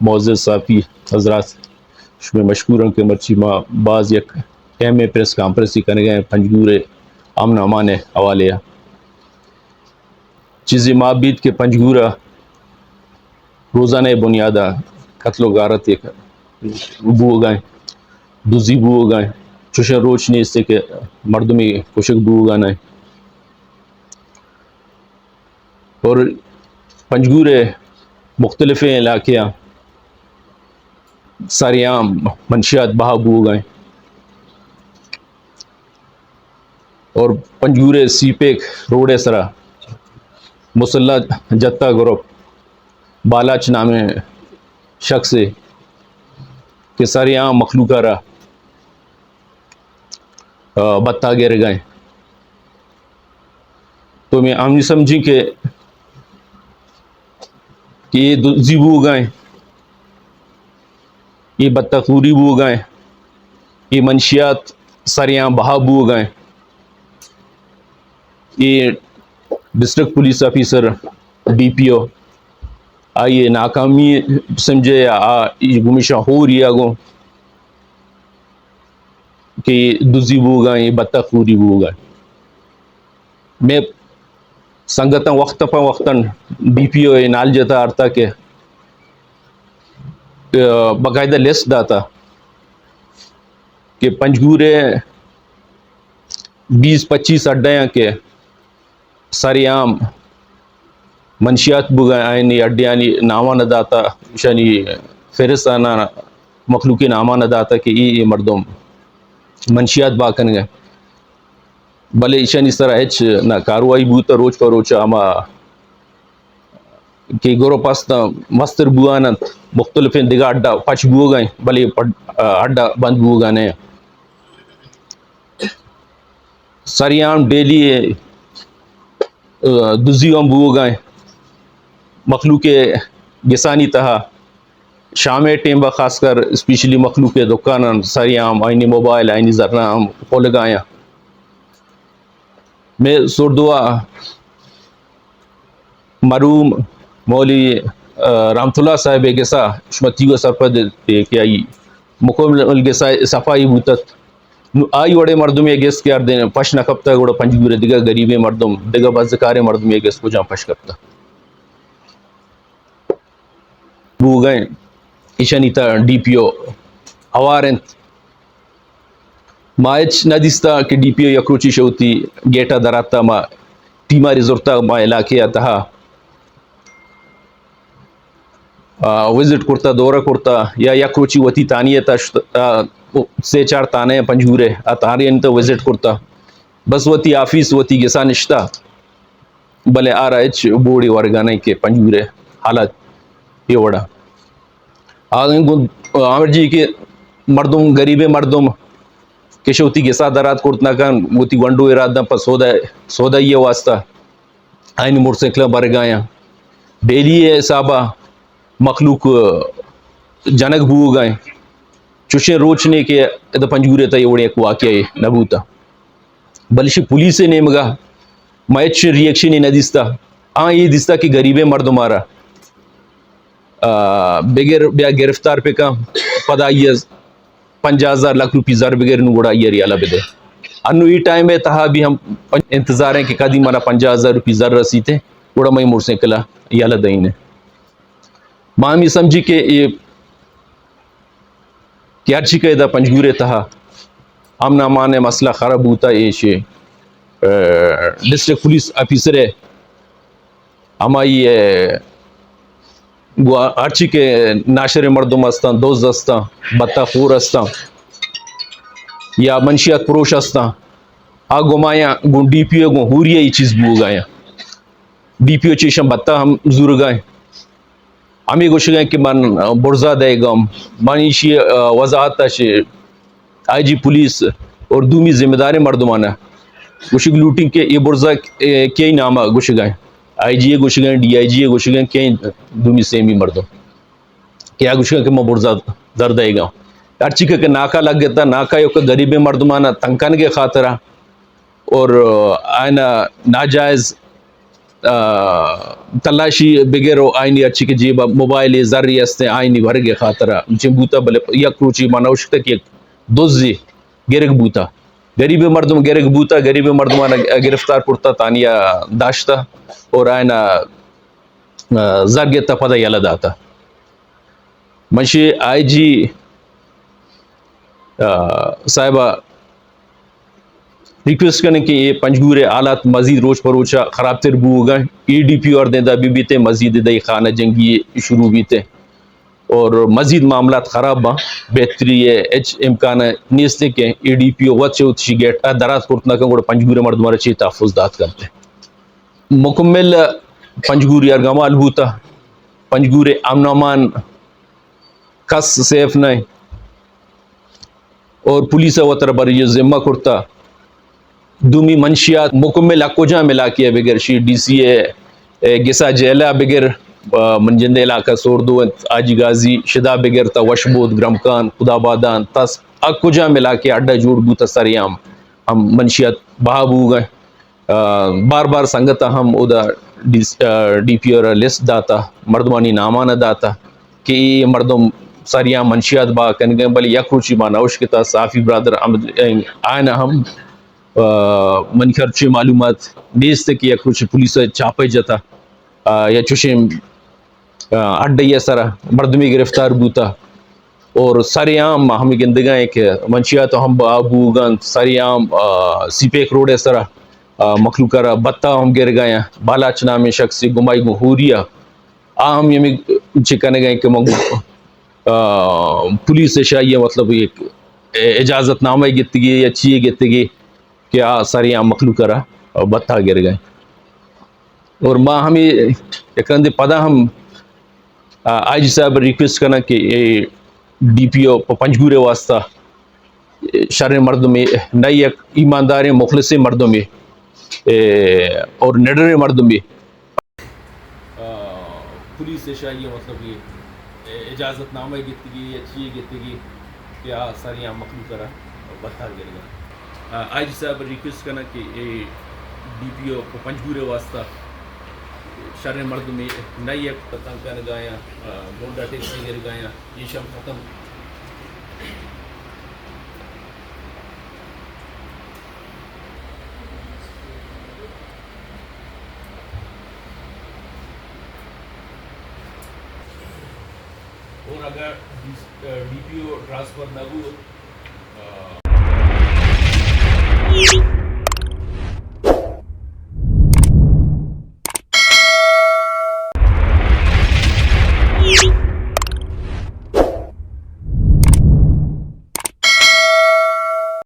معزز صافی حضرات میں مشکور ہوں کہ مرچی ماں بعض یک اہم پریس کانفرنسی کرنے گئے پنجگور امن امان حوالے چیزی ماں بیت کے پنجگورہ روزانہ بنیادہ قتل و غارت ایک بو گئے دوزی بو گئے چوشن روچنی اس سے کہ مردمی کشک بو گانا اور پنجگور مختلف علاقے ساری عام منشیات بہا بو گئے اور پنجگور سی پیک روڈ سرا مسلح جتہ گروپ بالاچ نام شخص کہ ساری عام مخلوقہ را بتا گر گئے تو میں عام سمجھی کہ یہ دوزی بو گئے یہ بدتخوری بو گئے یہ منشیات سریاں بہا بو گئے یہ district police officer D P O آئیے ناکامی سمجھے گمیشہ ہو رہی آگوں کہ دوزی بو گئے یہ بدتخوری بو گئے میں سنگتاں وقتاً وقتاً ڈی پی او نال جتا آرتا کہ باقاعدہ لسٹ داتا کہ پنجگور 20-25 اڈے ہیں کہ ساری عام منشیات بگائیں آئینی اڈیانی نامہ نہ داتا شانی فہرستانہ مخلوقی نامہ نہ داتا کہ یہ مردم منشیات باکن گئے بلے شانی سرا ہچ نہ کاروائی بوتا روچ پر روچا اما کہ گورو پاستا مستر بوانت مختلف دیگا اڈا پچ بو گئے بلے اڈا بند بو گانے ساری عام ڈیلی دوزیوں بو گئے مخلوق گسانی تہا شام ٹیم با خاص کر اسپیشلی مخلوق دکان ساری عام آئینی موبائل آئینی ذرنا ہم کھول گایا میں سردوا مرحوم مولوی رحمت اللہ صاحب گسا شمتیو سرپد کیا مکمل گسا صفائی بوتت آئی وڑے مردم یہ گیس کیا دیں پش نہ کبتا گوڑا پنجگور دیگا غریبے مردم دیگا بازکار مردم یہ گیس کو جہاں پش کبتا بو گئے ایشانی تا ڈی پی او اوارنت مائچ ندیستا کہ ڈی پی او یکروچی شوتی گیٹا دراتا ما ٹیما ریزورتا ما علاقے آتا وزٹ کرتا دورہ کرتا یا یکروچی وتی تانیتا سے 4 تانے پنجگورے اتاری انتا وزٹ کرتا بس وتی آفیس وتی گسا نشتا بلے آ رہا اچ بوڑی ورگانے کے پنجگورے حالت یہ وڑا عامر جی کے مردم غریب مردم کشوتی گسا درات کرتنا کان وتی ونڈو ارادہ پر سودا یہ واسطہ آئین موٹرسائیکل برگایا ڈیلی صاحبہ مخلوق جنک بو گئے چوشے روچنے کے دا پنجگورے تا یہ وڑے ایک واقعہ نبوتا بلشی پولیس نے مگا میچ ریئیکشن ہی نہ دیستا یہ دیستا کہ غریبے مرد مارا بغیر بیا گرفتار پہ کا پدا یہ 50,000 لاکھ روپی زار بغیر نگوڑا یہ ریالہ بدے انو یہ ٹائم ہے تہا بھی ہم انتظار ہیں کہ کدی مانا 50,000 روپی زار رسی تھے گوڑا میں موٹرسائیکل یالہ دائنے مامی سمجھی کہ یہ کیارچی کا دا پنجگورے تہا امن امان مسئلہ خراب ہوتا یہ شے ڈسٹرکٹ پولیس آفیسر ہے اما یہ ارچی کے ناشر مردم استان دوست استان بتا خور استان یا منشیات پروش استان گمایا گو ڈی پی او گو ہوریہ یہ چیز بو گایا ڈی پی او چیشم بتا ہم زور گائیں ہمیں گوش گئے کہ من برزا دے گم منیشی وضاحت شے آئی جی پولیس اور دومی ذمہ دار مردمانہ گوشگ لوٹنگ کے یہ برزا کئی نامہ گوش گئے آئی جی گوش گئے ڈی آئی جی گوش گئے کئی دومی سیمی مردم کیا گوش گئے کہ میں برزا در دے گا ارچی کہ ناکا لگ گیا ناکا یو کہ غریب مردمانہ تنکن کے خاطرہ اور آئینہ ناجائز تلاشی بغیر آئینی اچھی کے جیب موبائل ذری است آئینی ورگ خاطرہ بوتا بل یک روچی منوشت کہ دوزی گرگ بوتا غریب مردم گرگ بوتا غریب مردمان گرفتار کرتا تانیا داشتا اور آئینہ زرگتا پتہ یلا داتا منشی آئی جی صاحبہ ریکویسٹ کرنے کہ یہ پنجگورے حالات مزید روز پروچا خراب تر بو گئے ای ڈی پی اور دیندہ بھی تے مزید دئی خانہ جنگی شروع بھی تے اور مزید معاملات خراب با بہتری ایچ امکان نیستے کہ ای ڈی پی وقت سے اتشی گیٹ درات کرتنا کہ گوڑا پنجگورے مردمارا چی تحفظ دات کرتے مکمل پنجگوری ارگمال بوتا پنجگورے امن امان کس سیف نہیں اور پولیس وطر بر یہ ذمہ کرتا دومی منشیات مکمل اکوجا ملا کیا بغیر شی ڈی سی اے گسا جیلہ بغیر منجند علاقہ سوردو آجی غازی شدا بغیر تا وشبود گرمکان خدا بادان تس اکوجا ملا کے اڈا جوڑ بوتا سریام ہم منشیات بہاب ہو گئے بار بار سنگتا ہم ادا ڈی پی اور لسٹ داتا مردمانی نامانہ داتا کہ مردم سریام منشیات با کنگیں بلی یک روچی با نوش کتا صافی برادر آئینہ ہم من خرچے معلومات نیست کہ یک روچ پولیس چاپے جتا یا چوشیم اڈیا سرا مردمی گرفتار بوتا اور ساری عام ہمیں گندگاہیں کہ منشیات ہم بابو گن ساری عام سی پیک روڈ سرا مخلوقہ را بتا ہم گر گئے بالا چنام شخص گمائی گہوریا ہم یہ چکنے گئے کہ پولیس شاہیہ مطلب ایک اجازت نامہ گتگی یا چیئے گتگی کہ ساری عام مخلوق رہا بتا گر گئے اور ماں ہمیں ایک رندے پدا ہم آئی جی صاحب ریکویسٹ کرنا کہ ڈی پی او پنجگورے واسطہ شر مردوں میں نئی ایک ایماندار مخلص مردوں میں اور نڈر مردوں میں پولیس شاہیہ مطلب یہ اجازت نامہ گتگی یا چیئے گتگی کہ ساری عام مخلوق رہا بتا گر گئے آئی جی صاحب ریکویسٹ کرنا کہ ڈی پی او پنجگورے واسطہ شر مرد میں نئی ایک پتنگ کر گایا گونڈا ٹیکسی گر گایا یہ شب ختم اور اگر ڈی پی او ٹرانسفر نہ ہو